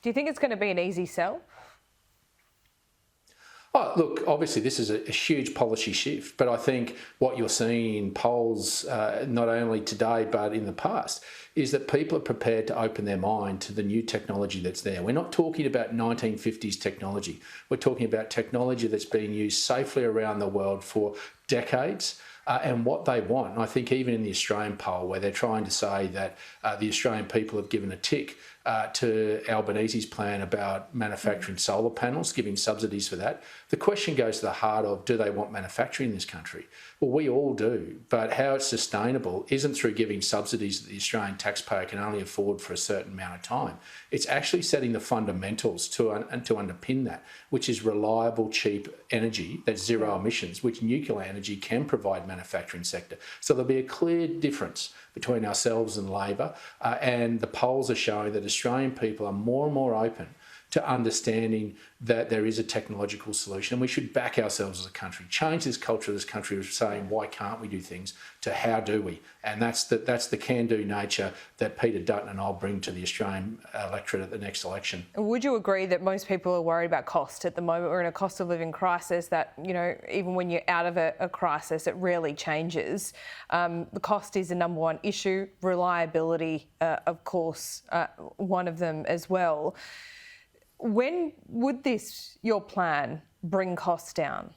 Do you think it's going to be an easy sell? Oh, look, obviously this is a huge policy shift, but I think what you're seeing in polls, not only today but in the past, is that people are prepared to open their mind to the new technology that's there. We're not talking about 1950s technology. We're talking about technology that's been used safely around the world for decades. And what they want, and I think even in the Australian poll where they're trying to say that the Australian people have given a tick to Albanese's plan about manufacturing solar panels, giving subsidies for that. The question goes to the heart of, do they want manufacturing in this country? Well, we all do, but how it's sustainable isn't through giving subsidies that the Australian taxpayer can only afford for a certain amount of time. It's actually setting the fundamentals to underpin that, which is reliable, cheap energy that's zero emissions, which nuclear energy can provide manufacturing sector. So there'll be a clear difference between ourselves and Labor, and the polls are showing that Australian people are more and more open to understanding that there is a technological solution, and we should back ourselves as a country, change this culture of this country of saying, why can't we do things, to how do we? And that's the can-do nature that Peter Dutton and I'll bring to the Australian electorate at the next election. Would you agree that most people are worried about cost at the moment? We're in a cost of living crisis that, you know, even when you're out of a crisis, it rarely changes. The cost is the number one issue, reliability, of course, one of them as well. When would your plan, bring costs down?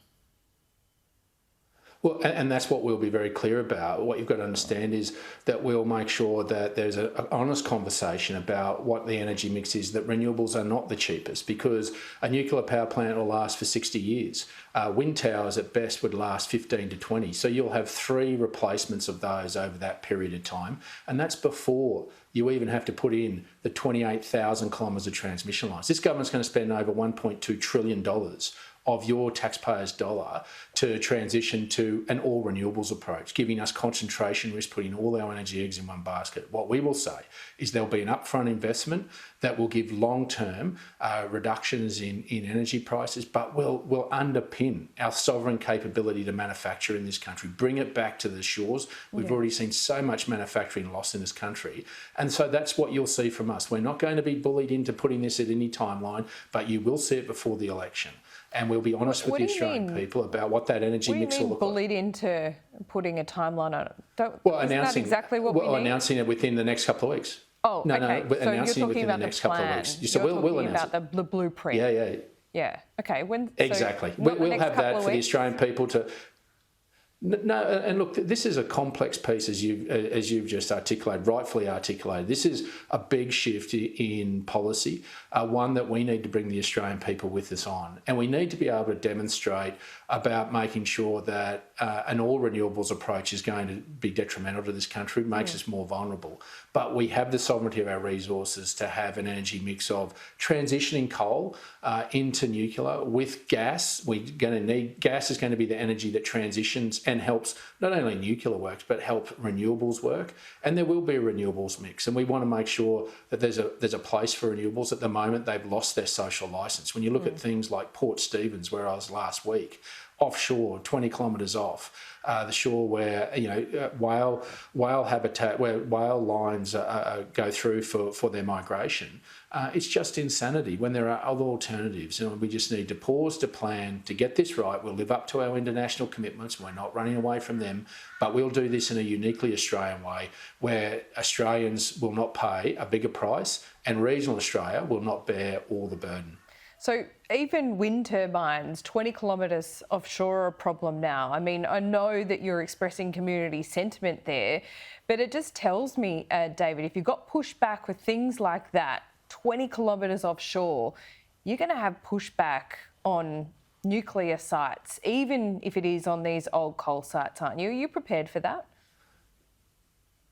Well, and that's what we'll be very clear about. What you've got to understand is that we'll make sure that there's an honest conversation about what the energy mix is, that renewables are not the cheapest, because a nuclear power plant will last for 60 years. Wind towers at best would last 15 to 20. So you'll have 3 replacements of those over that period of time. And that's before you even have to put in the 28,000 kilometres of transmission lines. This government's going to spend over $1.2 trillion of your taxpayers' dollar to transition to an all-renewables approach, giving us concentration risk, putting all our energy eggs in one basket. What we will say is there'll be an upfront investment that will give long-term reductions in energy prices, but will underpin our sovereign capability to manufacture in this country, bring it back to the shores. We've already seen so much manufacturing loss in this country. And so that's what you'll see from us. We're not going to be bullied into putting this at any timeline, but you will see it before the election. And we'll be honest with the Australian people about what that energy mix will look like. What do you mean bullied into putting a timeline on it? Well, isn't that exactly what we need? Announcing it within the next couple of weeks. Oh, no, okay. No, so announcing you're talking it within about the next the plan. couple of weeks. So you're we'll talking announce about the blueprint. Yeah. Yeah. Okay. Exactly. We'll have that for the Australian people to. No, and look, this is a complex piece, as you've just articulated, rightfully articulated. This is a big shift in policy, one that we need to bring the Australian people with us on. And we need to be able to demonstrate about making sure that an all-renewables approach is going to be detrimental to this country, makes us more vulnerable. But we have the sovereignty of our resources to have an energy mix of transitioning coal into nuclear with gas. We're going to need gas is going to be the energy that transitions and helps not only nuclear works but help renewables work. And there will be a renewables mix, and we want to make sure that there's a place for renewables. At the moment, they've lost their social licence. When you look at things like Port Stephens, where I was last week, offshore, 20 kilometres off the shore, where whale habitat, where whale lines go through for their migration. It's just insanity when there are other alternatives, and we just need to pause to plan to get this right. We'll live up to our international commitments. We're not running away from them, but we'll do this in a uniquely Australian way, where Australians will not pay a bigger price and regional Australia will not bear all the burden. So even wind turbines, 20 kilometres offshore are a problem now. I mean, I know that you're expressing community sentiment there, but it just tells me, David, if you've got pushback with things like that, 20 kilometres offshore, you're going to have pushback on nuclear sites, even if it is on these old coal sites, aren't you? Are you prepared for that?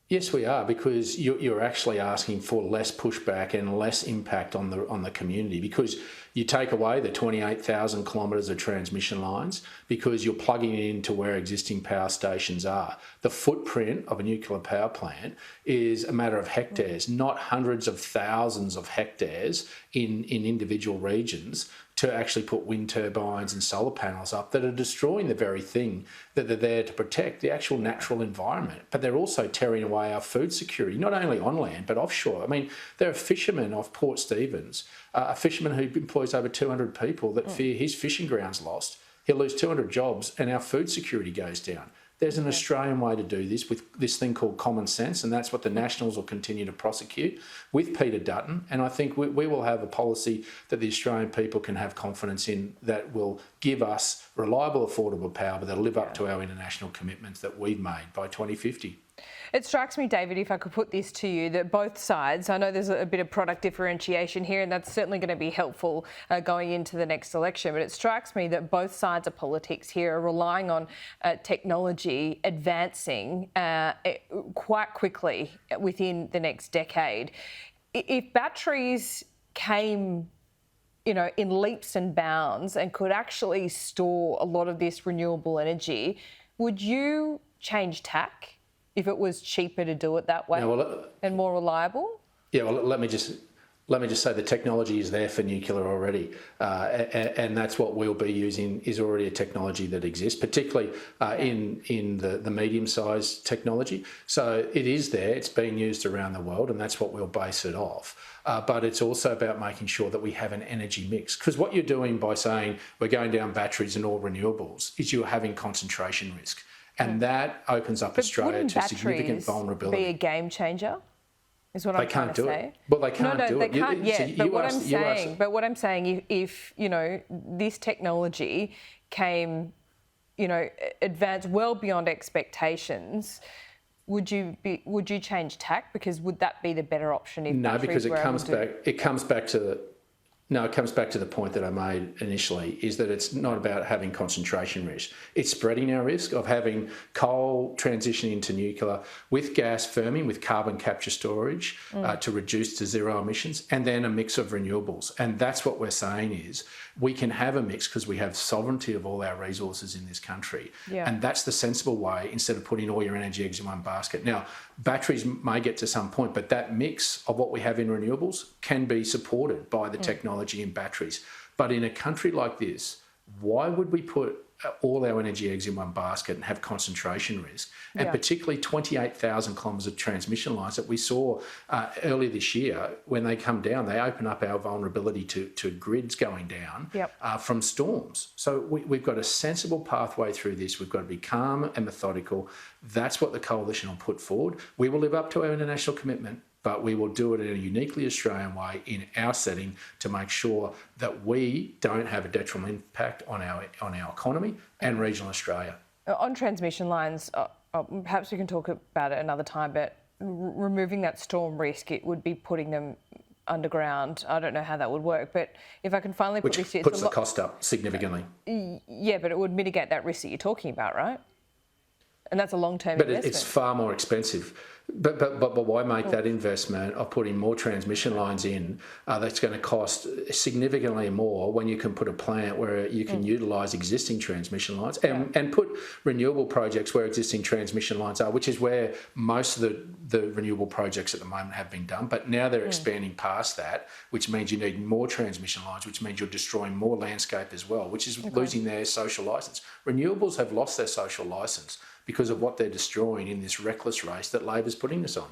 Yes, we are, because you're actually asking for less pushback and less impact on the community, because you take away the 28,000 kilometres of transmission lines because you're plugging it into where existing power stations are. The footprint of a nuclear power plant is a matter of hectares, not hundreds of thousands of hectares in individual regions to actually put wind turbines and solar panels up that are destroying the very thing that they're there to protect, the actual natural environment. But they're also tearing away our food security, not only on land, but offshore. I mean, there are fishermen off Port Stephens, a fisherman who employs over 200 people that fear his fishing grounds lost. He'll lose 200 jobs and our food security goes down. There's an Australian way to do this with this thing called common sense, and that's what the Nationals will continue to prosecute with Peter Dutton. And I think we will have a policy that the Australian people can have confidence in that will give us reliable, affordable power, but that'll live up to our international commitments that we've made by 2050. It strikes me, David, if I could put this to you, that both sides, I know there's a bit of product differentiation here, and that's certainly going to be helpful going into the next election, but it strikes me that both sides of politics here are relying on technology advancing quite quickly within the next decade. If batteries came in leaps and bounds and could actually store a lot of this renewable energy, would you change tack if it was cheaper to do it that way and more reliable? Yeah, well, let me just say the technology is there for nuclear already, and that's what we'll be using is already a technology that exists, particularly in the medium-sized technology. So it is there, it's being used around the world, and that's what we'll base it off. But it's also about making sure that we have an energy mix, because what you're doing by saying we're going down batteries and all renewables is you're having concentration risk. And that opens up Australia to significant vulnerability. Be a game changer, is what I'm trying to say. Well, they can't do it. No, they can't yet. But what I'm saying, if this technology came, advanced well beyond expectations, would you change tack? Because would that be the better option? If no, because it comes back to the point that I made initially, is that it's not about having concentration risk. It's spreading our risk of having coal transitioning into nuclear with gas firming, with carbon capture storage to reduce to zero emissions, and then a mix of renewables. And that's what we're saying is we can have a mix because we have sovereignty of all our resources in this country. Yeah. And that's the sensible way instead of putting all your energy eggs in one basket. Now, batteries may get to some point, but that mix of what we have in renewables can be supported by the technology in batteries. But in a country like this, why would we put all our energy eggs in one basket and have concentration risk? And particularly 28,000 kilometres of transmission lines that we saw earlier this year, when they come down, they open up our vulnerability to grids going down from storms. So we've got a sensible pathway through this. We've got to be calm and methodical. That's what the coalition will put forward. We will live up to our international commitment, but we will do it in a uniquely Australian way in our setting to make sure that we don't have a detrimental impact on our economy and regional Australia. On transmission lines, perhaps we can talk about it another time, but removing that storm risk, it would be putting them underground. I don't know how that would work, but if I can finally put this... Which puts the cost up significantly. Yeah, but it would mitigate that risk that you're talking about, right? And that's a long-term investment. But it's far more expensive. But why make that investment of putting more transmission lines in that's going to cost significantly more when you can put a plant where you can utilise existing transmission lines and put renewable projects where existing transmission lines are, which is where most of the renewable projects at the moment have been done. But now they're expanding past that, which means you need more transmission lines, which means you're destroying more landscape as well, which is losing their social licence. Renewables have lost their social licence because of what they're destroying in this reckless race that Labor's putting us on.